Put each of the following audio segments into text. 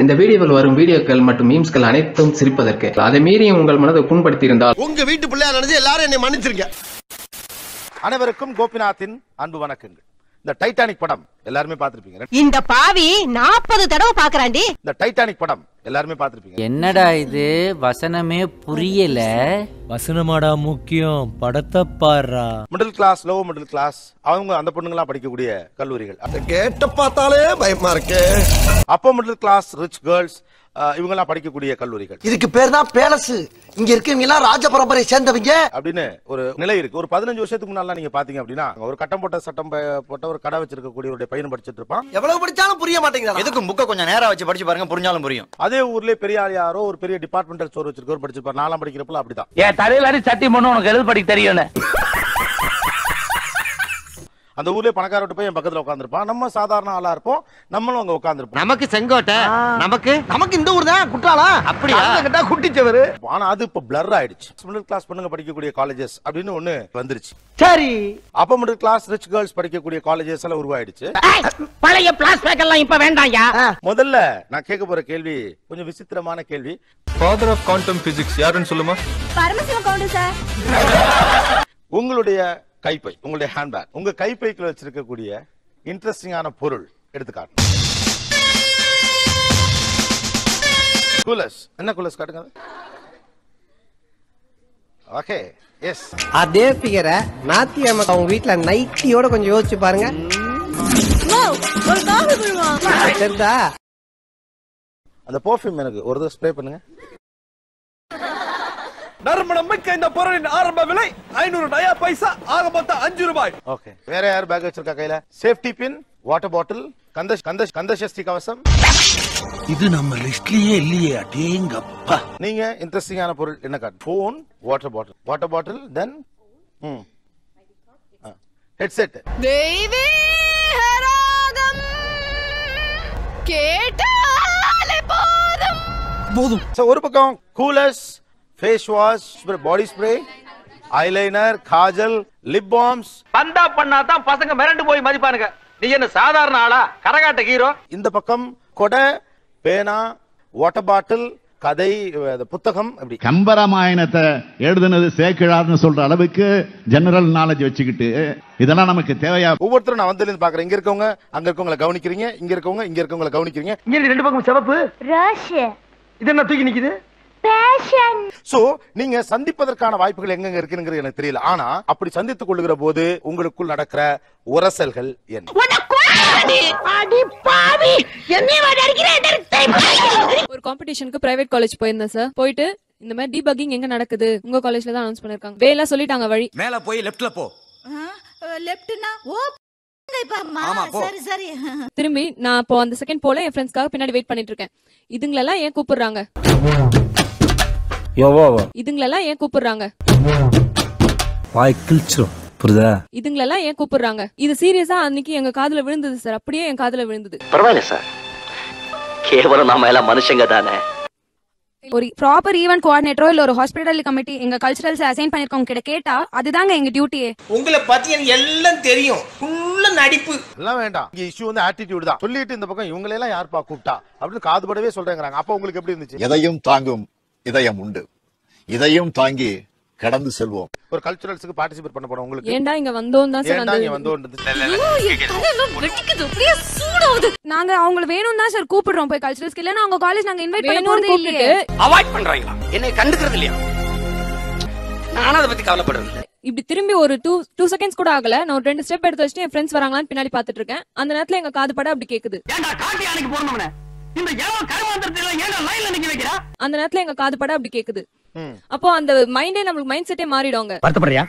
இந்த வீடியோவில் வரும் வீடியோக்கள் மற்றும் மீம்ஸ்கள் அனைத்தும் சிரிப்பதற்கு. அதை மீறி உங்கள் மனதை புண்படுத்தி இருந்தால் உங்க வீட்டு பிள்ளையா நினைச்சு எல்லாரும் என்னை மன்னிச்சிருங்க. அனைவருக்கும் கோபிநாத்தின் அன்பு வணக்கங்கள். இந்த டைட்டானிக் படம் எல்லாருமே பாத்திருப்பீங்க. இந்த பாவி 40 தடவை பாக்குறாண்டி. இந்த டைட்டானிக் படம் எல்லாருமே பாத்திருப்பீங்க. என்னடா இது வசனமே புரியல. வசனமாடா முக்கியம், படத்தை பாருடா. Middle class, low middle class, அவங்க அந்த பொண்ணுங்களாம் படிக்கக்கூடிய கல்லூரிகள். அதை கேட்ட பார்த்தாலே பயமா இருக்கு. அப்போ மிடில் கிளாஸ் ரிச் கேர்ள்ஸ் இவங்கெல்லாம் படிக்கக்கூடிய கல்லூரிகள். இதுக்கு பேர் தான் பேலஸ். இங்க இருக்கவங்க எல்லாம் ராஜ பரம்பரை சேர்ந்தவங்க அப்படின்னு ஒரு நிலை இருக்கு. ஒரு 15 வருஷத்துக்கு முன்னால நீங்க பாத்தீங்க அப்படின்னா ஒரு கட்டம் போட்ட சட்டம் போட்ட ஒரு கடை வச்சிருக்கக்கூடிய ஒரு பையன் படிச்சிட்டு இருப்பான். எவ்வளவு படிச்சாலும் புரிய மாட்டேங்குது. எதுக்கு புக்க கொஞ்சம் நேரா வச்சு படிச்சு பாருங்க, புரிஞ்சாலும் புரியும். அதே ஊர்ல பெரிய யாரோ ஒரு பெரிய டிபார்ட்மெண்டல் ஸ்டோர் வச்சிருக்கவர் படிச்சிருப்பார். நாலாம் படிக்கிறப்பல அப்படிதான். ஏன் தலையில சட்டி பண்ணு உனக்கு எழுத படிக்க தெரியும். அந்த ஊர்ல பணக்காரட்ட போய் என் பக்கத்துல உட்காந்துருப்பான். நம்ம சாதாரண ஆளா இருப்போம், நம்மளும் அங்க உட்காந்துருப்போம். நமக்கு செங்கோட்டை, நமக்கு இந்த ஊர் தான் குற்றாலா. அப்படியா? கேட்டா குட்டிச்சவரு. ஆனா அது இப்ப பிளர் ஆயிடுச்சு. மிடில் கிளாஸ் பொண்ணுங்க படிக்கக்கூடிய காலேஜஸ் அப்படின்னு ஒண்ணு வந்துருச்சு. சரி, அப்ப மிடில் கிளாஸ் ரிச் கேர்ள்ஸ் படிக்கக்கூடிய காலேஜஸ் எல்லாம் உருவாயிடுச்சு. பழைய பிளாஸ்பேக் எல்லாம் இப்ப வேண்டாம்யா. முதல்ல நான் கேட்க போற கேள்வி கொஞ்சம் விசித்திரமான கேள்வி. ஃபாதர் ஆஃப் குவாண்டம் பிசிக்ஸ் யாருன்னு சொல்லுமா? பரமசிவம் கவுண்டர் சார். உங்களுடைய கைப்பை, உங்களுடைய ஹேண்ட்பேக், உங்க கைப்பைக்குள்ள வச்சிருக்கக்கூடிய இன்ட்ரெஸ்டிங்கான பொருள் எடுத்துக்காட்டு. கூலஸ். என்ன கூலஸ் காட்டுங்க. Okay, yes. அதே பிகரை நாத்தியம்மா அவங்க வீட்டுல நைட்டியோட கொஞ்சம் யோசிச்சு பாருங்க. சரிதா? அந்த பெர்ஃப்யூம் எனக்கு ஒரு தடவை ஸ்ப்ரே பண்ணுங்க. நறுமணம் மிக்க இந்த பொருளின் ஆரம்ப விலை 500 நயா பைசா, ஆக மொத்தம் 5 ரூபாய். ஓகே, வேற யார் பேக் வச்சிருக்கா கையில? Safety pin, water bottle, Kandasashti Kavasam. இது நம்ம லிஸ்ட்லயே இல்லையே. அடேங்கப்பா. நீங்க இன்ட்ரெஸ்டிங்கான பொருள் என்ன காட்டு? Phone, water bottle, then headset. தெய்வீ ராகம் கேட்டாலே போதும். சோ ஒரு பக்கம் coolers, face wash, body spray, eyeliner, kajal, lip balms. பந்தா பண்ணாதான் பசங்க மிரண்டு போய் மதிப்பானுங்க. நீ என்ன சாதாரண ஆளா? கரகாட்ட ஹீரோ. இந்த பக்கம் கொடை, பேனா, வாட்டர் பாட்டில், கதை புத்தகம். அப்படி கம்பராமாயணத்தை எழுதுனது சேக்கிழார்னு சொல்ற அளவுக்கு ஜெனரல் நாலேஜ் வச்சுக்கிட்டு இதெல்லாம் நமக்கு தேவையா? ஒவ்வொருத்தரும் நான் வந்து பாக்குறேன். இங்க இருக்கவங்க அங்க இருக்கவங்களை கவனிக்கிறீங்க, இங்க இருக்கவங்களை கவனிக்கிறீங்க. இங்க ரெண்டு பக்கம் சிவப்பு இது என்ன தூக்கி நிக்குது? சோ நீங்க சந்திப்பதற்கான வாய்ப்புகள் எங்க இருக்குங்கிறது எனக்கு தெரியல. ஆனா அப்படி சந்தித்துக் கொள்ளுகிற போது உங்களுக்குள் நடக்கிற உரசல்கள் என்ன? ஒரு காம்படிஷனுக்கு பிரைவேட் காலேஜ் போயிருந்தேன் சார். போயிட்டு இந்த மாதிரி டீபக்கிங் எங்க நடக்குது, உங்க காலேஜ்ல தான் அனௌன்ஸ் பண்ணிருக்காங்க. வேலை சொல்லிட்டாங்க. வழி மேல போய் லெஃப்ட்ல போ. லெஃப்ட்னா ஓ சரி சரி. திரும்பி நான் இப்போ அந்த செகண்ட் போல என் ஃப்ரெண்ட்ஸ்க்காக பின்னாடி வெயிட் பண்ணிட்டு இருக்கேன். இதுங்களெல்லாம் ஏன் கூப்பிடுறாங்க? இதுங்களெல்லாம் ஏன் கூப்பிடுறாங்க? இதுங்களெல்லாம் ஏன் கூப்பிடுறாங்க? இது சீரியஸா அன்னைக்கு எங்க காதுல விழுந்தது சார். அப்படியே என் காதுல விழுந்தது. பரவாயில்ல சார், கேவலம் நாம எல்லாம் மனுஷங்க தானே. ஒரு ப்ராப்பர் ஈவென்ட் கோஆர்டினேட்டரோ இல்ல ஒரு ஹாஸ்பிடல் கமிட்டி எங்க கல்ச்சரல்ஸ் அசைன் பண்ணிருக்கவங்க கிட்ட கேட்டா அதுதாங்க எங்க டியூட்டியே. உங்களை பத்தி எனக்கு எல்லாம் தெரியும். ஃபுல்லா நடிப்பு எல்லாம் வேண்டாம். இங்க இஷ்யூ வந்து ஆட்டிடியூட் தான். சொல்லிட்டு இந்த பக்கம் இவங்களை எல்லாம் யார்ப்பா கூப்பிட்டா அப்படின்னு காதுபடவே சொல்றேங்கிறாங்க. அப்ப உங்களுக்கு எப்படி இருந்துச்சு? எதையும் தாங்கும் இதயம் உண்டு, இதையும் தாங்கி கடந்து செல்வோம். ஒரு கல்ச்சுரல்ஸ்க்கு பார்ட்டிசிபேட் பண்ண போறோம். உங்களுக்கு ஏன்டா இங்க வந்தோம் தான் சார். நாங்க அவங்கள வேணும் தான் சார் கூப்பிடுறோம் போய் கல்ச்சுரல்ஸ்க்கு. இல்லனா அவங்க காலேஜ் நாங்க இன்வைட் பண்ண போறதே இல்லையே. அவாய்ட் பண்றாங்களா? என்னை கண்டுக்கிறது இல்லையா? நானும் அதை பத்தி கவலைப்படுறது இல்ல. இப்படி திரும்பி ஒரு 2 செகண்ட்ஸ் கூட ஆகல. நான் ஒரு 2 ஸ்டெப் எடுத்து வச்சுட்டு என் ஃப்ரெண்ட்ஸ் வராங்களான்னு பின்னாடி பாத்துட்டு இருக்கேன். அந்த நேரத்துல எங்க காது பட அப்படி கேக்குது. அந்த நேரத்துல எங்க காது பட அப்படி கேக்குது. அப்போ அந்த மைண்ட் செட்டே மாறிடுவாங்க. வருத்தப்படுறியா?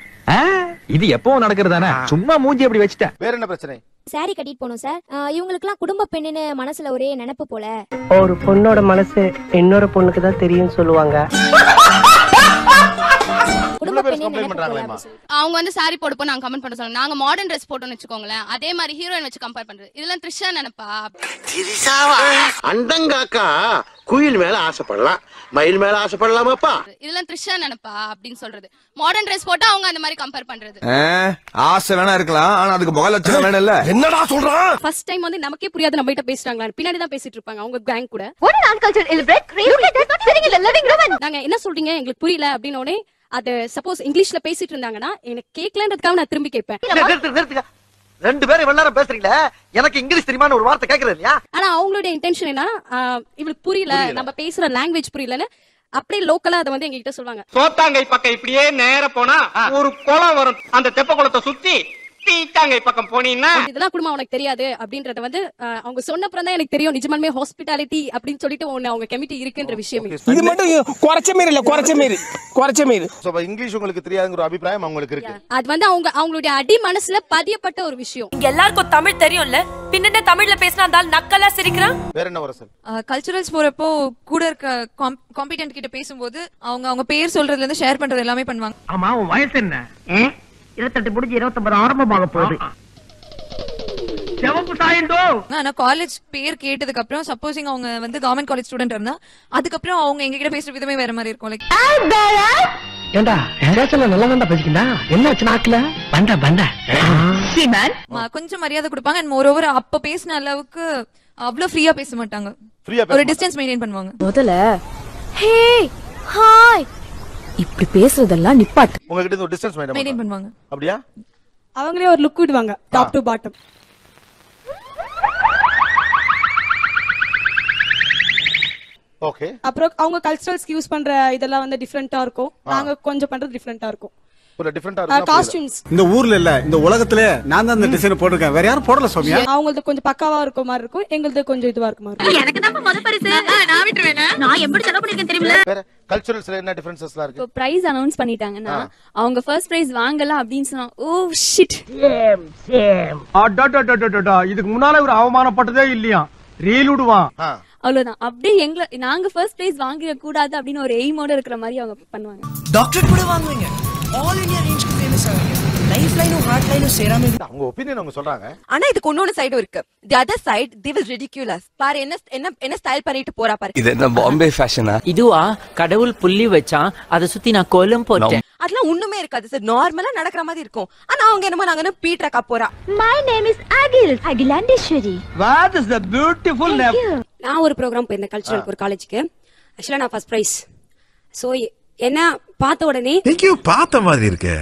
இது எப்பவும் நடக்கிறதானே, சும்மா மூஞ்சி அப்படி வச்சுட்டேன். வேற என்ன பிரச்சனை? சாரி கட்டிட்டு போனோம் சார். இவங்களுக்குலாம் குடும்ப பெண்ணுன்னு மனசுல ஒரே நினைப்பு போல. ஒரு பொண்ணோட மனசு இன்னொரு பொண்ணுக்கு தான் தெரியும் சொல்லுவாங்க. குடும்ப பெண்ணின்னு நினைக்கக்கூடாது. அவங்க வந்து சாரி போடுப்போம் நாங்க கமெண்ட் பண்ண சொல்லுங்க. நாங்க மாடர்ன் ட்ரெஸ் போட்டோம்னு வச்சுக்கோங்களேன், அதே மாதிரி ஹீரோயின் வச்சு கம்பேர் பண்றது இதெல்லாம் த்ரிஷா நினைப்பா. அண்டங்காக்கா குயில் மேல ஆசைப்படலாம், மயில் மேல ஆசைப்படலாமாப்பா? இதெல்லாம் த்ரிஷா நினைப்பா அப்படின்னு சொல்றது. மாடர்ன் ட்ரெஸ் போட்டா அவங்க அந்த மாதிரி கம்பேர் பண்றது. ஆசை வேணா இருக்கலாம், ஆனா அதுக்கு முக லட்சணம் வேணும் இல்ல. என்னடா சொல்றான்? ஃபர்ஸ்ட் டைம் வந்து நமக்கே புரியாது நம்ம கிட்ட பேசுறாங்களா, பின்னாடி தான் பேசிட்டு இருப்பாங்க அவங்க கேங் கூட. நாங்க என்ன சொல்றீங்க எங்களுக்கு புரியல அப்படின்னோடனே அது சப்போஸ் இங்கிலீஷ்ல பேசிட்டு இருந்தாங்கன்னா எனக்கு கேட்கலன்றதுக்காக நான் திரும்பி கேட்பேன். ரெண்டு பேரும் இவ்வளவு நேரம் பேசுறீங்களே, எனக்கு இங்கிலீஷ் தெரியுமான்னு ஒரு வார்த்தை கேக்குறது இல்லையா? ஆனா அவங்களுடைய இன்டென்ஷன் என்ன, இவளுக்கு புரியல நம்ம பேசுற லாங்குவேஜ் புரியலன்னு அப்படியே லோக்கலா அதை வந்து எங்ககிட்ட சொல்லுவாங்க. சோத்தாங்கை பக்கம் இப்படியே நேர போனா ஒரு குளம் வரும், அந்த தெப்ப குளத்தை சுத்தி தீட்டாங்கை பக்கம் போனீங்கன்னா இதெல்லாம் குடும்பம் உனக்கு தெரியாது அப்படின்றத வந்து அவங்க சொன்னப்புறம் தான் எனக்கு தெரியும் நிஜமாலுமே ஹாஸ்பிட்டாலிட்டி அப்படின்னு சொல்லிட்டு ஒண்ணு அவங்க கமிட்டி இருக்குன்ற விஷயம். இது மட்டும் குறைச்ச மீறி இல்ல, குறைச்ச மீறி. சோ இங்கிலீஷ் உங்களுக்கு தெரியாதுங்கிற ஒரு அபிப்பிராயம் அவங்களுக்கு இருக்கு. அது வந்து அவங்களுடைய அடி மனசுல பதியப்பட்ட ஒரு விஷயம். இங்க எல்லாருக்கும் தமிழ் தெரியும்ல, பின்ன தமிழ்ல பேசினா அந்த நக்கலா சிரிக்கிறான். வேற என்ன வரசல்? கல்ச்சுரல்ஸ் போறப்போ கூட இருக்க காம்பிடென்ட் கிட்ட பேசும்போது அவங்க பேர் சொல்றதுல இருந்து ஷேர் பண்றது எல்லாமே பண்ணுவாங்க. ஆமா உன் வயசு என்ன? 28 முடிஞ்சு 29 ஆரம்பமாக போகுது. செவப்பு சாயந்தோ. ஆனா காலேஜ் பேர் கேட்டதுக்கு அப்புறம் சப்போசிங் அவங்க வந்து கவர்மெண்ட் காலேஜ் ஸ்டூடெண்ட் இருந்தா அதுக்கப்புறம் அவங்க எங்க கிட்ட பேசுற விதமே வேற மாதிரி இருக்கும். லைக் ஏண்டா பேசல நல்லா தான் பேசிக்கிட்டா என்னாச்சு நாக்குல பண்ட சீமன் கொஞ்சம் மரியாதை கொடுப்பாங்க. அண்ட் மோர் ஓவர் அப்ப பேசின அளவுக்கு அவ்வளவு ஃப்ரீயா பேச மாட்டாங்க, ஒரு டிஸ்டன்ஸ் மெயின்டைன் பண்ணுவாங்க. முதல்ல ஹே ஹாய் இப்படி பேசுறதெல்லாம் நிப்பாட்டு. உங்ககிட்ட ஒரு டிஸ்டன்ஸ் மெயின்டைன் பண்ணுவாங்க. அப்படியா? அவங்களே ஒரு லுக் விடுவாங்க டாப் டு பாட்டம். ஓகே. அப்புறம் அவங்க கல்ச்சரல்ஸ்க்கு யூஸ் பண்ற இதெல்லாம் வந்து டிஃபரெண்டா இருக்கும், நாங்க கொஞ்சம் பண்றது டிஃபரெண்டா இருக்கும். ஒரு டிஃபரெண்டா இருக்கும். காஸ்டியூம்ஸ் இந்த ஊர்ல இல்ல, இந்த உலகத்துல நான் தான் இந்த டிசைன் போட்டுருக்கேன், வேற யாரும் போடல சௌமியா. அவங்களது கொஞ்சம் பக்காவா இருக்க மாதிரி இருக்கும், எங்களுது கொஞ்சம் இதுவா இருக்க மாதிரி இருக்கும். எனக்கு தான் முத பரிசு, நான் விட்டுறேனே. நான் எப்படி செலவு பண்ணிருக்கேன் தெரியுமா? வேற கல்ச்சுரல்ஸ்ல என்ன டிஃபரன்சஸ்லாம் இருக்கு? இப்போ பிரைஸ் அனௌன்ஸ் பண்ணிட்டாங்கன்னா அவங்க ஃபர்ஸ்ட் பிரைஸ் வாங்கலாம் அப்படின்னு சொன்னா ஓ ஷிட் இதுக்கு முன்னால ஒரு அவமானப்பட்டதே இல்லையா, ரீல் விடுவான். அவ்வளவுதான். அப்படியே நாங்க ஃபர்ஸ்ட் பிரைஸ் வாங்கிட கூடாது அப்படின்னு ஒரு எய்மோட இருக்கிற மாதிரி அவங்க பண்ணுவாங்க. டாக்டர் கூட வாங்குவீங்க, ஆல் இந்தியா ரேஞ்சுக்கு ஃபேமஸ் ஆவீங்க, லைஃப் லைனும் ஹார்ட் லைனும் சேராம. அவங்க ஒபினியன் அவங்க சொல்றாங்க. ஆனா இதுக்கு இன்னொரு சைடு இருக்கு. The other side they will ridiculous. பாரு என்ன ஸ்டைல் பண்ணிட்டு போறா பாரு. இது என்ன பாம்பே ஃபேஷனா? இதுவா கடவுள் புள்ளி வச்சான், அதை சுத்தி நான் கோலம் போட்டேன். அதெல்லாம் ஒண்ணுமே இருக்காது சார், நார்மலா நடக்கிற மாதிரி இருக்கும். ஆனா அவங்க என்னமோ நாங்க பீட்ரக்கா போறா. My name is Akilandeswari. What is the beautiful name? நான் ஒரு ப்ரோக்ராம் போயிருந்தேன் கல்ச்சுரல் ஒரு காலேஜுக்கு. ஆக்சுவலா நான் ஃபர்ஸ்ட் பிரைஸ். சோ என்ன பார்த்த உடனே எங்கேயோ பார்த்த மாதிரி இருக்கு,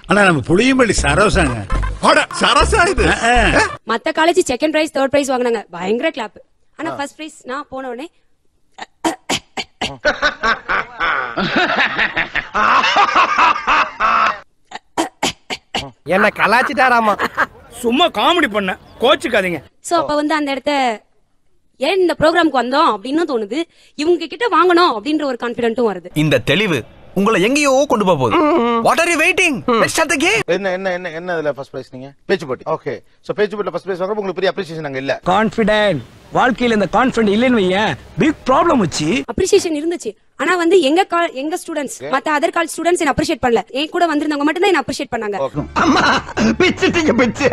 ஆனா நம்ம புளியம்பள்ளி சரோசாங்க. சரோசா இது. மத்த college second prize third prize வாங்கினாங்க, பயங்கர கிளாப். ஆனா ஃபர்ஸ்ட் பிரைஸ் நான் போன உடனே என்ன கலாச்சிட்டாராமா, சும்மா காமெடி பண்ண, கோச்சுக்காதீங்க. சோ அப்ப வந்து அந்த இடத்த ஏன் இந்த ப்ரோக்ராம்க்கு வந்தோம் அப்படின்னு தோணுது, இவங்க கிட்ட வாங்கணும் அப்படின்ற ஒரு கான்ஃபிடென்ட்டும் வருது. இந்த தெளிவு உங்களை எங்கேயோ கொண்டு போக போகுது. What are you waiting? Let's start the game. என்ன இதுல ஃபர்ஸ்ட் பிரைஸ் நீங்க பேச்சு போட்டி. ஓகே. சோ பேச்சு போட்டில ஃபர்ஸ்ட் பிரைஸ் வாங்குறப்ப உங்களுக்கு பெரிய அப்ரிசியேஷன் அங்க இல்ல. கான்ஃபிடென்ட் வாழ்க்கையில இந்த கான்ஃபிடென்ட் இல்லன்னு வையே பிக் ப்ராப்ளம் வச்சி. அப்ரிசியேஷன் இருந்துச்சு, ஆனா வந்து எங்க ஸ்டூடண்ட்ஸ் மத்த அதர் காலேஜ் ஸ்டூடண்ட்ஸ் என்ன அப்ரிஷியேட் பண்ணல. என் கூட வந்திருந்தவங்க மட்டும் தான் என்ன அப்ரிஷியேட் பண்ணாங்க. அம்மா பிச்சிட்டீங்க பிச்சு.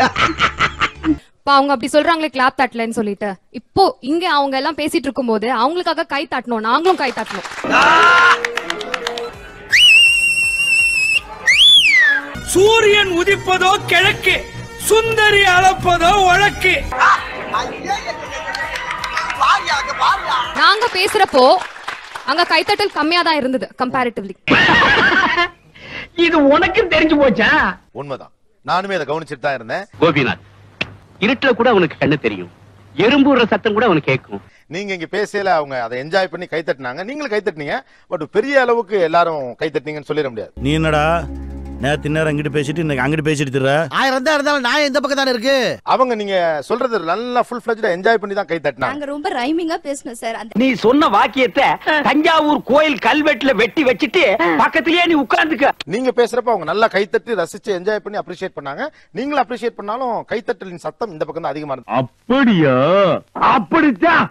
அவங்க அப்படி சொல்றாங்களே கிளாப் தட்டலன்னு சொல்லிட்டு, இப்போ இங்க அவங்க எல்லாம் பேசிட்டு இருக்கும்போது அவங்களுக்காக கை தட்டணும், நாங்களும் கை தட்டணும். சூரியன் உதிப்பதோ கிழக்கு, சுந்தரி அளப்பதோ வழக்கு. நாங்க பேசுறப்போ அங்க கைத்தட்டல் கம்மியா தான் இருந்தது கம்பேரிட்டிவ்லி. இது உனக்கு தெரிஞ்சு போச்சா? உண்மைதான், நானுமே அதை கவனிச்சிட்டு தான் இருந்தேன். கோபிநாத், இருட்டுல கூட உனக்கு கண்ணு தெரியும், எறும்புற சத்தம் கூட உனக்கு கேட்கும். நீங்க இங்க பேசல, அவங்க அதை என்ஜாய் பண்ணி கை தட்டினாங்க, நீங்களும் கை தட்டினீங்க. பட் பெரிய அளவுக்கு எல்லாரும் கை தட்டினீங்கன்னு சொல்லிட முடியாது. நீ என்னடா நேத்து நேரம் அங்கிட்டு பேசிட்டு இன்னைக்கு அங்கிட்டு பேசிட்டு திர. 1000 தான் இருந்தாலும் நான் இந்த பக்கம் தானே இருக்கு. அவங்க நீங்க சொல்றது நல்லா ஃபுல் ஃபிளஜ்டா என்ஜாய் பண்ணி தான் கை தட்டினாங்க. நாங்க ரொம்ப ரைமிங்கா பேசணும் சார். நீ சொன்ன வாக்கியத்தை தஞ்சாவூர் கோயில் கல்வெட்டுல வெட்டி வச்சிட்டு பக்கத்திலேயே நீ உட்கார்ந்துக்க. நீங்க பேசுறப்ப அவங்க நல்லா கை தட்டி ரசிச்சு என்ஜாய் பண்ணி அப்ரிஷியேட் பண்ணாங்க. நீங்களும் அப்ரிஷியேட் பண்ணாலும் கைத்தட்டலின் சத்தம் இந்த பக்கம் தான் அதிகமா இருந்தது. அப்படியா? அப்படித்தான்.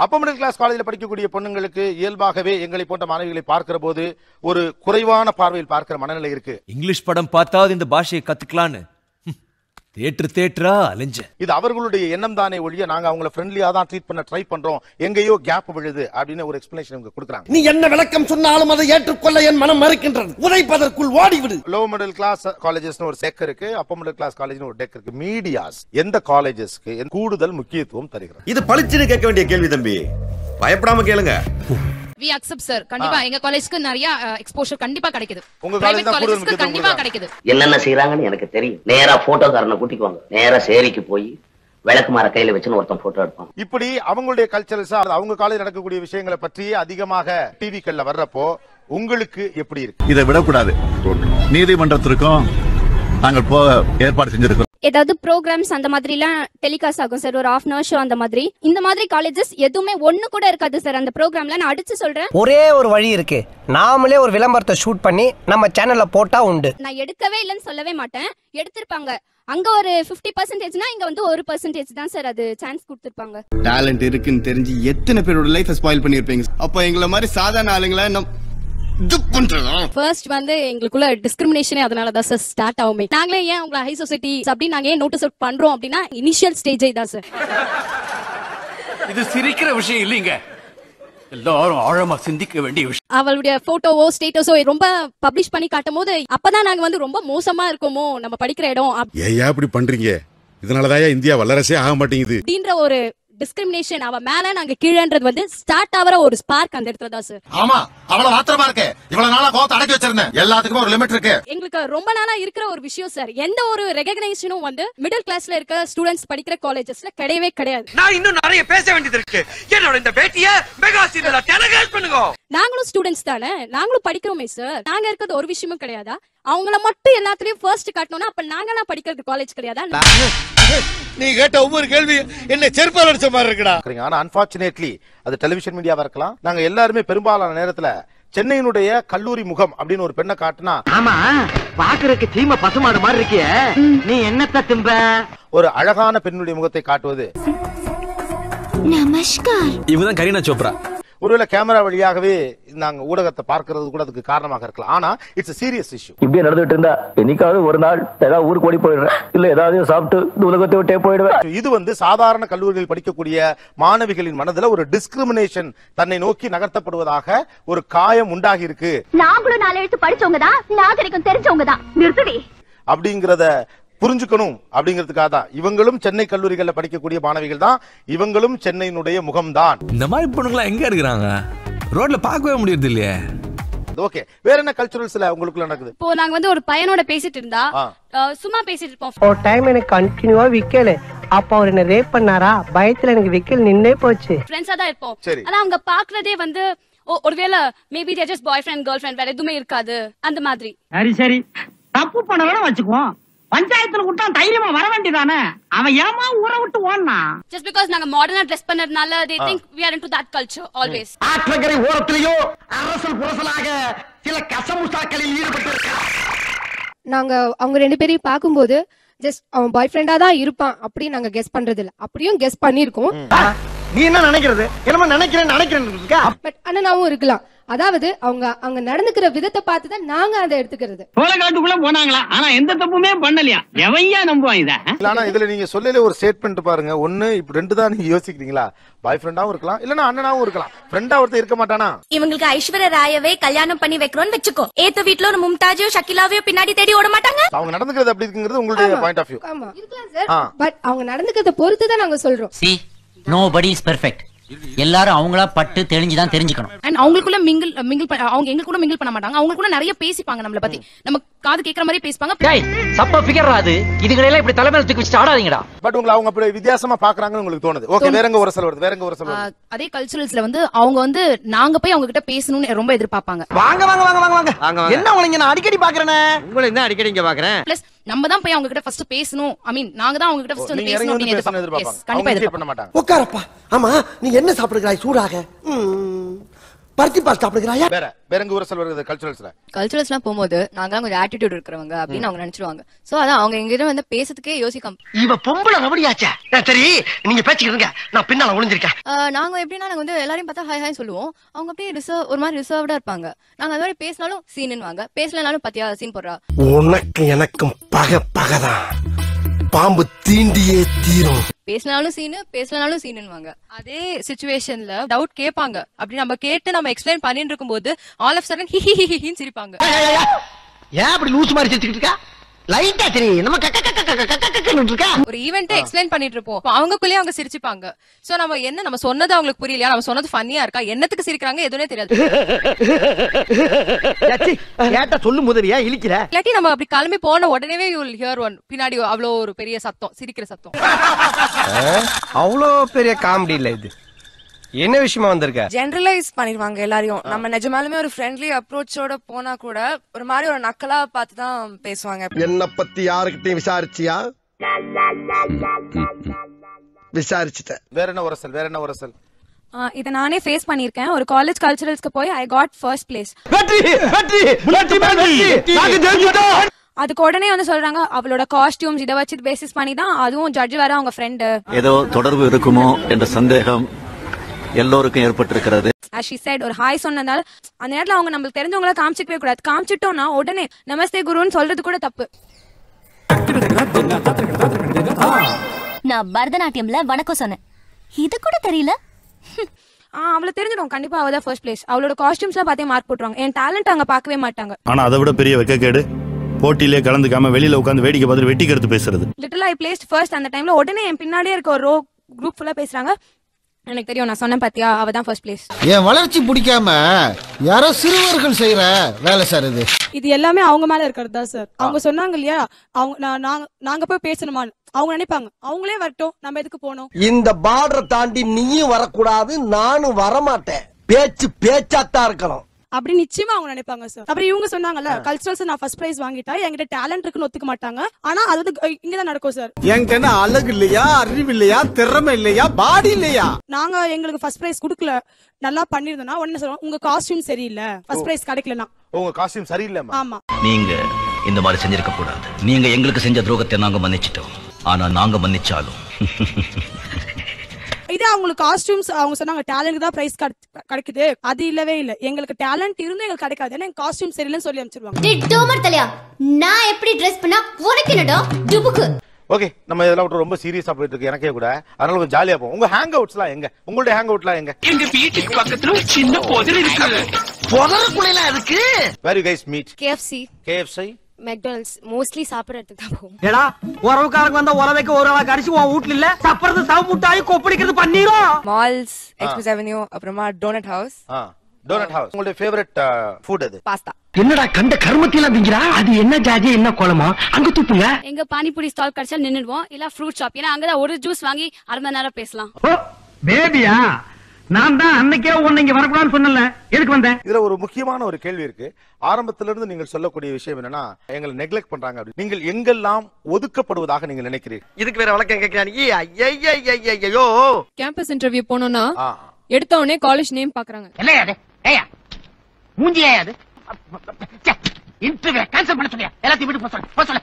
அப்ப மிடில் கிளாஸ் காலேஜில் படிக்கக்கூடிய பொண்ணுங்களுக்கு இயல்பாகவே எங்களை போன்ற மாணவிகளை பார்க்கிற போது ஒரு குறைவான பார்வையில் பார்க்கிற மனநிலை இருக்கு. இங்கிலீஷ் படம் பார்த்தாவது இந்த பாஷையை கத்துக்கலான்னு தேட்டரா அலைஞ்ச. இது அவர்களுடைய எண்ணம் தானே ஒழிய நாங்க அவங்கள ஃப்ரெண்ட்லியா தான் ட்ரீட் பண்ண ட்ரை பண்றோம், எங்கேயோ கேப் விழுது அப்படின்னு ஒரு எக்ஸ்பிளனேஷன் இவங்க கொடுக்குறாங்க. நீ என்ன விளக்கம் சொன்னாலும் அதை ஏற்றுக்கொள்ள என் மனம் மறுக்கின்றது. உதைப்பதற்குள் ஓடிவிடு. லோ மிடில் கிளாஸ் காலேஜஸ்னு ஒரு டெக் இருக்கு, அப்பர் மிடில் கிளாஸ் காலேஜ்னு ஒரு டெக் இருக்கு. மீடியாஸ் எந்த காலேஜஸ்க்கு கூடுதல் முக்கியத்துவம் தருகிறது? இது பளிச்சுன்னு கேட்க வேண்டிய கேள்வி தம்பி, பயப்படாம கேளுங்க. we accept sir. கண்டிப்பா எங்க காலேஜ்க்கு நிறைய எக்ஸ்போஷர் கண்டிப்பா கிடைக்குது. உங்க காலேஜ் தான் கூடுதல் கண்டிப்பா கிடைக்குது. என்னென்ன செய்றாங்கன்னு எனக்கு தெரியும். நேரா போட்டோகாரனை கூட்டிக்குவாங்க, நேரா சேரிக்கு போய் விளக்குமாற கையில வச்சுன்னு ஒருத்தன் போட்டோ எடுப்பான். இப்படி அவங்களுடைய கல்ச்சரல்ஸ் அவங்க காலேஜ் நடக்கக்கூடிய விஷயங்களை பற்றி அதிகமாக டிவிக்கள்ல வர்றப்போ உங்களுக்கு எப்படி இருக்கு? இதை விடக்கூடாது. நீதிமன்றத்திற்கும் நாங்கள் போக ஏற்பாடு செஞ்சிருக்கோம். ஏதாவது ப்ரோக்ராம்ஸ் அந்த மாதிரி எல்லாம் டெலிகாஸ்ட் ஆகும் சார், ஒரு half an hour ஷோ அந்த மாதிரி. இந்த மாதிரி காலேஜஸ் எதுவுமே ஒண்ணு கூட இருக்காது சார் அந்த ப்ரோக்ராம்ல. நான் அடிச்சு சொல்றேன், ஒரே ஒரு வழி இருக்கு. நாமளே ஒரு விளம்பரத்தை ஷூட் பண்ணி நம்ம சேனல்ல போட்டா உண்டு. நான் எடுக்கவே இல்லைன்னு சொல்லவே மாட்டேன், எடுத்திருப்பாங்க. அங்க ஒரு 50%னா இங்க வந்து 1% தான் சார் அது சான்ஸ் கொடுத்திருப்பாங்க. டேலண்ட் இருக்குன்னு தெரிஞ்சு எத்தனை பேரோட லைஃபை ஸ்பாயில் பண்ணிருப்பீங்க. அப்ப எங்களை மாதிரி சாதாரண ஆளுங்களா ஃபர்ஸ்ட் வந்து எங்களுக்குள்ள டிஸ்கிரிமினேஷனே அதனால தான் சார் ஸ்டார்ட் ஆகுமே. நாங்களே ஏன் உங்களை ஹை சொசைட்டி அப்படி நாங்க ஏன் நோட்டீஸ் அவுட் பண்றோம் அப்படின்னா இனிஷியல் ஸ்டேஜே தான் சார். இது சிரிக்கிற விஷயம் இல்லைங்க, எல்லாரும் ஆழமா சிந்திக்க வேண்டிய விஷயம். அவளுடைய போட்டோவோ ஸ்டேட்டஸோ ரொம்ப பப்ளிஷ் பண்ணி காட்டும் போது அப்பதான் நாங்க வந்து ரொம்ப மோசமா இருக்கோமோ நம்ம படிக்கிற இடம் ஏன் இப்படி பண்றீங்க, இதனாலதான் இந்தியா வல்லரசே ஆக மாட்டேங்குது அப்படின்ற ஒரு டிஸ்கிரிமினேஷன் அவ மேல நாங்க கீழன்றது வந்து ஸ்டார்ட் ஆவற ஒரு ஸ்பார்க் அந்த இடத்துல தான் சார். ஆமா, அவ்வளவு ஆத்திரமா இருக்கு. இவ்வளவு நாளா கோவத்தை அடக்கி வச்சிருந்தேன். எல்லாத்துக்கும் ஒரு லிமிட் இருக்கு. எங்களுக்கு ரொம்ப நாளா இருக்கிற ஒரு விஷயம் சார், எந்த ஒரு ரெகக்னைசேஷனும் வந்து மிடில் கிளாஸ்ல இருக்க ஸ்டூடண்ட்ஸ் படிக்கிற காலேஜஸ்ல கிடையவே கிடையாது. நான் இன்னும் நிறைய பேச வேண்டியது இருக்கு. என்னோட இந்த பேட்டியை மெகா சீரியல்ல டெலிகாஸ்ட் பண்ணுங்க. நாங்களும் ஸ்டூடண்ட்ஸ் தானே, நாங்களும் படிக்கிறோமே சார். நாங்க இருக்கிறது ஒரு விஷயமும் கிடையாதா? அவங்கள மட்டும் எல்லாத்துலயும் ஃபர்ஸ்ட் காட்டணும்னா அப்ப நாங்கலாம் படிக்கிறது காலேஜ் கிடையாதா? நீ கேட்ட ஒவ்வொரு கேள்வி என்ன செருப்பால் அடிச்ச மாதிரி இருக்குடா. ஆனா அன்பார்ச்சுனேட்லி அது டெலிவிஷன் மீடியாவா இருக்கலாம். நாங்க எல்லாருமே பெரும்பாலான நேரத்துல சென்னையினுடைய கல்லூரி முகம் அப்படின்னு ஒரு பெண்ணை காட்டினா, ஆமா பாக்குறதுக்கு சீம பசுமாடு மாதிரி இருக்கிய, நீ என்னத்த திம்ப? ஒரு அழகான பெண்ணுடைய முகத்தை காட்டுவது. நமஸ்கார். இவதான் கரீனா சோப்ரா. ஒருவேளை கேமரா வழியாகவே நாங்க ஊடகத்தை பார்க்கிறது கூட அதுக்கு காரணமாக இருக்கலாம். ஆனா இட்ஸ் சீரியஸ் இஷ்யூ. இப்படியே நடந்துட்டு இருந்தா என்னைக்காவது ஒரு நாள் ஏதாவது ஊருக்கு ஓடி போயிடுறேன், இல்ல ஏதாவது சாப்பிட்டு இந்த உலகத்தை விட்டே போயிடுவேன். இது வந்து சாதாரண கல்லூரிகளில் படிக்கக்கூடிய மாணவிகளின் மனதுல ஒரு டிஸ்கிரிமினேஷன் தன்னை நோக்கி நகர்த்தப்படுவதாக ஒரு காயம் உண்டாகி இருக்கு. நாங்களும் 4 எழுத்து படிச்சவங்க தான், நாகரிகம் தெரிஞ்சவங்க தான். நிறுத்துடி அப்படிங்கறத புரிஞ்சுக்கணும் அப்படிங்கிறதுக்காக தான் இவங்களும் சென்னை கல்லூரிகளில் படிக்கக்கூடிய மாணவிகள் தான், இவங்களும் சென்னையினுடைய முகம்தான். இந்த மாதிரி பொண்ணுங்களா எங்க இருக்கிறாங்க? ரோட்ல பார்க்கவே முடியறது இல்லையே. ஓகே, வேற என்ன கல்ச்சுரல்ஸ்ல உங்களுக்குள்ள நடக்குது? இப்போ நாங்க வந்து ஒரு பையனோட பேசிட்டு இருந்தா சும்மா பேசிட்டு இருப்போம். ஒரு டைம் எனக்கு கண்டினியூவா விக்கல, அப்ப அவர் என்ன ரேப் பண்ணாரா, பயத்துல எனக்கு விக்கல் நின்னே போச்சு. ஃப்ரெண்ட்ஸா தான் இருப்போம். சரி. ஆனா அவங்க பாக்குறதே வந்து ஒருவேளை maybe they just bye friend girl friend, வேற எதுவுமே இருக்காது அந்த மாதிரி. சரி சரி, தப்பு பண்ணவன வச்சுக்குவோம். பஞ்சாயத்துல விட்டா தைரியமா வர வேண்டியதானே. அவன் ஏமா ஊரை விட்டு ஓடுனா? Just because நாங்க மாடர்னா dress பண்ணறதுனால they think we are into that culture always. ஆற்றங்கரை ஓரத்திலேயோ அரசல் புரசலாக சில கசமுசாக்களில் ஈடுபட்டிருக்கிறார். நாங்க அவங்க 2 பேரையும் பாக்கும்போது ஜஸ்ட் அவன் பாய் ஃப்ரெண்டா தான் இருப்பான் அப்படி நாங்க கெஸ் பண்றது இல்ல. அப்படியும் கெஸ் பண்ணிருக்கோம். நீ என்ன நினைக்கிறது? என்னமா நினைக்கிறேன் பட் அண்ணனாவும் இருக்கலாம். அதாவது அவங்க அங்க நடந்துக்கிற விதத்தை பார்த்துதான் நாங்க அதை எடுத்துக்கிறது. சோழகாட்டுக்குள்ள போனாங்களா, ஆனா எந்த தப்புமே பண்ணலையா? எவையா நம்புவான் இத? ஆனா இதுல நீங்க சொல்லல ஒரு ஸ்டேட்மெண்ட் பாருங்க. ஒண்ணு இப்ப 2 தான் நீங்க யோசிக்கிறீங்களா? பாய் ஃப்ரெண்டாவும் இருக்கலாம், இல்லனா அண்ணனாவும் இருக்கலாம். ஃப்ரெண்டா ஒருத்தர் இருக்க மாட்டானா? இவங்களுக்கு ஐஸ்வர்யா ராயவே கல்யாணம் பண்ணி வைக்கிறோம்னு வெச்சுக்கோ, ஏத்த வீட்ல ஒரு மும்தாஜோ ஷக்கிலாவையோ பின்னாடி தேடி ஓட மாட்டாங்க. அவங்க நடந்துக்கிறது அப்படி இருக்குங்கிறது உங்களுடைய பாயிண்ட் ஆஃப் வியூ. ஆமா இருக்கலாம் சார், பட் அவங்க நடந்துக்கிறத பொறுத்து தான் நாங்க சொல்றோம். See, nobody is perfect. எல்லாரும் அவங்களா பட்டு தெரிஞ்சுதான் தெரிஞ்சுக்கணும். அண்ட் அவங்களுக்குள்ள மிங்கிள் அவங்க எங்க கூட மிங்கிள் பண்ண மாட்டாங்க. அவங்க கூட நிறைய பேசிப்பாங்க நம்மள பத்தி, நம்ம காது கேக்குற மாதிரி பேசிப்பாங்க. டேய் சப்ப ஃபிகர்ரா அது, இதுகளை எல்லாம் இப்படி தலைமையில தூக்கி வச்சு ஆடாதீங்கடா. பட் உங்களை அவங்க அப்படி வித்தியாசமா பாக்குறாங்கன்னு உங்களுக்கு தோணுது. ஓகே, வேறங்க ஒரு சொல் வருது. அதே கல்ச்சுரல்ஸ்ல வந்து அவங்க வந்து நாங்க போய் அவங்க கிட்ட பேசணும்னு ரொம்ப எதிர்பார்ப்பாங்க. வாங்க வாங்க வாங்க வாங்க வாங்க. என்ன உங்களை நான் அடிக்கடி பாக்குறேனே? உங்களை என்ன அடிக்கடி இங்க பாக்குறேன். பிளஸ் நம்ம தான் போய் அவங்க கிட்ட ஃபர்ஸ்ட் பேசணும். ஐ மீன் நாங்க தான் அவங்க கிட்ட ஃபர்ஸ்ட் வந்து பேசணும் அப்படி எதிர்பார்ப்பாங்க. கண்டிப்பா எதிர்பார்க்க மாட்டாங்க. உட்காரப்பா. ஆமா நீ என்ன சாப்பிடுகிறாய் சூடாக? பருத்தி பாஸ்தா அப்படிங்கறாயா வேற எங்க ஊரசல் வருது கல்ச்சுரல்ஸ்லாம் போகும்போது நாங்கலாம் கொஞ்சம் ஆட்டிடியூட் இருக்கிறவங்க அப்படின்னு அவங்க நினைச்சிருவாங்க. சோ அதான் அவங்க எங்கிட்ட வந்து பேசுறதுக்கே யோசிக்காம இவ பொம்பளை ரபடியாச்சே. சரி நீங்க பேசிக்கிறீங்க, நான் பின்னால ஒளிஞ்சிருக்கேன். நாங்க எப்படின்னா நாங்க வந்து எல்லாரையும் பார்த்தா ஹாய் ஹாய் சொல்லுவோம். அவங்க அப்படியே ஒரு மாதிரி ரிசர்வ்டா இருப்பாங்க. நாங்க அது மாதிரி பேசினாலும் சீனுவாங்க, பேசலனாலும் பத்தியா சீன் போடுறா. உனக்கு எனக்கும் பகதான், பாம்பு தீண்டியே தீரும். பேசினாலும் சீனு, பேசலனாலும் சீனுவாங்க. அதே சிச்சுவேஷன்ல டவுட் கேட்பாங்க. அப்படி நம்ம கேட்டு நம்ம எக்ஸ்பிளைன் பண்ணிட்டு இருக்கும்போது ஆல் ஆஃப் சடன் ஹிஹிஹிஹின்னு சிரிப்பாங்க. ஏன் அப்படி லூஸ் மாதிரி சிரிச்சிட்டு இருக்கா? லைட்டா தெரியும் நம்ம இருக்கா. ஒரு ஈவென்ட்டை எக்ஸ்பிளைன் பண்ணிட்டு இருப்போம், அவங்களுக்குள்ளேயே அவங்க சிரிச்சுப்பாங்க. சோ நம்ம சொன்னது அவங்களுக்கு புரியலையா, நம்ம சொன்னது ஃபன்னியா இருக்கா, என்னத்துக்கு சிரிக்கிறாங்க எதுனே தெரியாது. கேட்டா சொல்லு முதலியா இழிக்கிற. இல்லாட்டி நம்ம அப்படி கிளம்பி போன உடனே யூ வில் ஹியர் ஒன் பின்னாடி அவ்வளோ ஒரு பெரிய சத்தம், சிரிக்கிற சத்தம். அவ்வளோ பெரிய காமெடி இல்ல இது. என்ன விஷயமா வந்திருக்க? ஜெனரலைஸ் பண்ணிடுவாங்க எல்லாரையும். நம்ம நிஜமாலுமே ஒரு ஃப்ரெண்ட்லி அப்ரோச்சோட போனா கூட ஒரு மாதிரி ஒரு நக்கலா பார்த்து தான் பேசுவாங்க. என்ன பத்தி யாருக்கிட்டையும் விசாரிச்சியா? விசாரிச்சுட்டேன். வேற என்ன உரசல்? இத நானே ஃபேஸ் பண்ணிருக்கேன். ஒரு காலேஜ் கல்ச்சுரல்ஸ்க்கு போய் ஐ காட் ஃபர்ஸ்ட் பிளேஸ். அதுக்கு உடனே வந்து சொல்றாங்க அவளோட காஸ்டியூம்ஸ் இத வச்சு பேசிஸ் பண்ணி தான், அதுவும் ஜட்ஜ் வேற அவங்க ஃப்ரெண்ட். ஏதோ தொடர்பு இருக்குமோ என்ற சந்தேகம் எல்லோருக்கும் ஏற்பட்டிருக்கிறது. As she said, ஒரு ஹாய் சொன்னதால அந்த நேரத்துல அவங்க நம்மளுக்கு தெரிஞ்சவங்கள காமிச்சிக்கவே கூடாது. காமிச்சிட்டோம்னா உடனே நமஸ்தே குருன்னு சொல்றது கூட தப்பு. நான் பரதநாட்டியம்ல வணக்கம் சொன்னேன், இது கூட தெரியல. அவளை தெரிஞ்சிடும் கண்டிப்பா அவ தான் ஃபர்ஸ்ட் பிளேஸ். அவளோட காஸ்டியூம்ஸ்லாம் பார்த்தே மார்க் போட்டுருவாங்க. என் டேலண்ட் அங்க பார்க்கவே மாட்டாங்க. ஆனா அதை விட பெரிய வெக்கக்கேடு போட்டியிலே கலந்துக்காம வெளியில உட்கார்ந்து வேடிக்கை பார்த்து வெட்டி கருத்து பேசுறது. லிட்டில் ஐ பிளேஸ்ட் ஃபர்ஸ்ட். அந்த டைம்ல உடனே என் பின்னாடியே இருக்க ஒரு ரோ குரூப் ஃபுல்லா பேசுறாங்க. எனக்கு தெரியும், நான் சொன்னேன் பாத்தியா அவ தான் ஃபர்ஸ்ட் பிளேஸ். என் வளர்ச்சி பிடிக்காம யாரோ சிறுவர்கள் செய்யற வேலை சார் இது. இது எல்லாமே அவங்க மேல இருக்கிறது தான் சார். அவங்க சொன்னாங்க இல்லையா, அவங்க நாங்க போய் பேசணுமா, அவங்க நினைப்பாங்க அவங்களே வரட்டும், நம்ம எதுக்கு போனோம். இந்த பார்டரை தாண்டி நீயும் வரக்கூடாது, நானும் வரமாட்டேன். பேச்சாத்தான் இருக்கணும் அப்படி நிச்சயமா அவங்க நினைப்பாங்க சார். அப்புறம் இவங்க சொன்னாங்கல்ல கல்ச்சுரல்ஸ் நான் ஃபர்ஸ்ட் பிரைஸ் வாங்கிட்டா என்கிட்ட டேலண்ட் இருக்குன்னு ஒத்துக்க மாட்டாங்க. ஆனா அது வந்து இங்கதான் நடக்கும் சார். என்கிட்ட என்ன அழகு இல்லையா, அறிவு இல்லையா, திறமை இல்லையா, பாடி இல்லையா? நாங்க எங்களுக்கு ஃபர்ஸ்ட் பிரைஸ் குடுக்கல, நல்லா பண்ணிருந்தோம்னா உடனே சொல்றோம் உங்க காஸ்டியூம் சரியில்லை, ஃபர்ஸ்ட் பிரைஸ் கிடைக்கலனா உங்க காஸ்டியூம் சரியில்லை. ஆமா, நீங்க இந்த மாதிரி செஞ்சிருக்க கூடாது. நீங்க எங்களுக்கு செஞ்ச துரோகத்தை நாங்க மன்னிச்சிட்டோம், ஆனா நாங்க மன்னிச்சாலும் இதே அவங்களுக்கு காஸ்டியூம்ஸ் அவங்க சொன்னாங்க டேலண்ட் தான் பிரைஸ் கிடைக்குது, அது இல்லவே இல்ல. எங்களுக்கு டேலண்ட் இருந்து எங்களுக்கு கிடைக்காது, ஏன்னா காஸ்டியூம் சரியில்லைன்னு சொல்லி அனுப்பிச்சிருவாங்க. நான் எப்படி ட்ரெஸ் பண்ணா உனக்கு என்னடா டுபுக்கு. ஓகே, நம்ம இதெல்லாம் ரொம்ப சீரியஸா போயிட்டு இருக்கு எனக்கே கூட. அதனால கொஞ்சம் ஜாலியா போவோம். உங்க ஹேங் அவுட்ஸ்லாம் எங்க? உங்களுடைய ஹேங் அவுட்லாம் எங்க? எங்க வீட்டுக்கு பக்கத்துல ஒரு சின்ன புதர் இருக்கு. புதருக்குள்ள இருக்கு. Where you guys meet? KFC McDonald's mostly சாப்பிடறதுக்கு தான் போவோம். ஏடா உறவுக்காரங்க வந்தா உறவைக்கு ஒரு ஆளா கடிச்சு உன் வீட்ல இல்ல சாப்பிடுறது சாவு முட்டாய் கொப்படிக்கிறது பண்ணிரும். மால்ஸ், எக்ஸ்பிரஸ் அவென்யூ, அப்புறமா டோனட் ஹவுஸ். Donut house. உங்களுடைய ஃபேவரட் ஃபுட் எது? பாஸ்தா. என்னடா கண்ட கர்மத்தில திங்கறா? அது என்ன ஜாஜி என்ன கோலமா? அங்க தூப்புங்க. எங்க பானிபூரி ஸ்டால் கடைசில நின்னுடுவோம், இல்ல ஃப்ரூட் ஷாப். ஏன்னா அங்கதான் ஒரு ஜூஸ் வாங்கி அரை மணி நேரம் பேசலாம். பேபியா நான் தான் அன்னைக்கே உன்னை இங்க வரக்கூடாதுன்னு சொன்னல, எதுக்கு வந்தேன்? இதுல ஒரு முக்கியமான ஒரு கேள்வி இருக்கு. ஆரம்பத்துல இருந்து நீங்கள் சொல்லக்கூடிய விஷயம் என்னன்னா எங்களை நெக்லெக்ட் பண்றாங்க அப்படி. நீங்கள் எங்கெல்லாம் ஒதுக்கப்படுவதாக நீங்கள் நினைக்கிறீர்கள்? இதுக்கு வேற வழக்கம் கேக்குறானே. ஐயோ கேம்பஸ் இன்டர்வியூ போனோம்னா எடுத்த உடனே காலேஜ் நேம் பாக்குறாங்க. என்னையா அது? ஏயா மூஞ்சியா அது? இன்டர்வியூ கேன்சல் பண்ண சொல்லியா? எல்லாத்தையும் விட்டு போ சொல்ல.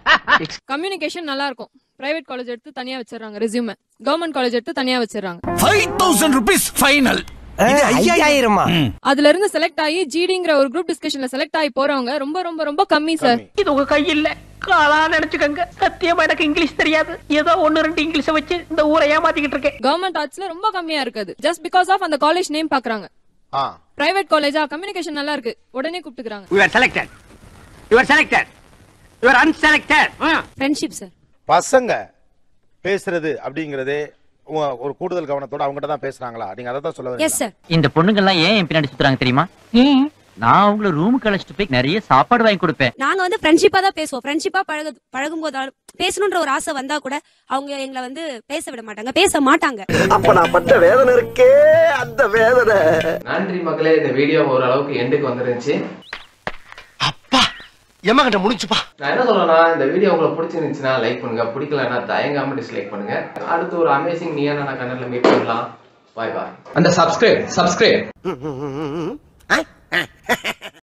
கம்யூனிகேஷன் நல்லா இருக்கும். பிரைவேட் காலேஜ் எடுத்து தனியா வச்சிடறாங்க ரெஸ்யூமே, கவர்மெண்ட் காலேஜ் எடுத்து தனியா வச்சிடறாங்க. 5000 rupees ஃபைனல். 5000 அதுல இருந்து செலக்ட் ஆகி ஜிடிங்கிற ஒரு குரூப் டிஸ்கஷன்ல செலக்ட் ஆகி போறவங்க ரொம்ப ரொம்ப ரொம்ப கம்மி சார். இது உங்க கை இல்ல, காலா நினைச்சுக்கங்க. சத்தியமா எனக்கு இங்கிலீஷ் தெரியாது, ஏதோ 1-2 இங்கிலீஷ் வச்சு இந்த ஊரை ஏமாத்திக்கிட்டு இருக்கேன். கவர்மெண்ட் ஆர்ட்ஸ்ல ரொம்ப கம்மியா இருக்குது, ஜஸ்ட் பிகாஸ் ஆஃப் அந்த காலேஜ் நேம் பாக்குறாங்க. பிரைவேட் காலேஜா கம்யூனிகேஷன் நல்லா இருக்கு, உடனே கூப்பிட்டுக்கறாங்க. You are selected. You are selected. You are unselected. Friendship sir. பசங்க பேசுறது அப்படிங்கறதே ஒரு கூடுதல் கவனத்தோட அவங்ககிட்ட தான் பேசுறாங்களா? நீங்க அதை தான் சொல்ல வரீங்க? Yes sir. இந்த பொண்ணுங்க எல்லாம் ஏன் பின்னாடி சுத்துறாங்க தெரியுமா? நான் அவங்கள ரூமுக்கு அழைச்சிட்டு போய் நிறைய சாப்பாடு வாங்கி கொடுப்பேன். நாங்க வந்து ஃப்ரெண்ட்ஷிப்பா தான் பேசுவோம். ஃப்ரெண்ட்ஷிப்பா பழகும் போது பேசணும்ன்ற ஒரு ஆசை வந்தா கூட அவங்க எங்களை வந்து பேச விட மாட்டாங்க, பேச மாட்டாங்க. அப்ப நான் பட்ட வேதனை இருக்கே, அந்த வேதனை. நன்றி மக்களே, இந்த வீடியோ ஓரளவுக்கு எண்டுக்கு வந்துருந்துச்சு. எம்மகிட்ட முடிச்சுப்பா. நான் என்ன சொல்றேன்னா, இந்த வீடியோ உங்களுக்கு பிடிச்சிருந்துச்சுன்னா லைக் பண்ணுங்க, பிடிக்கலன்னா தயங்காம டிஸ்லைக் பண்ணுங்க. அடுத்து ஒரு அமேசிங் நீயான கண்டென்ட்ல மீட் பண்ணலாம். பாய் பாய். அந்த சப்ஸ்கிரைப்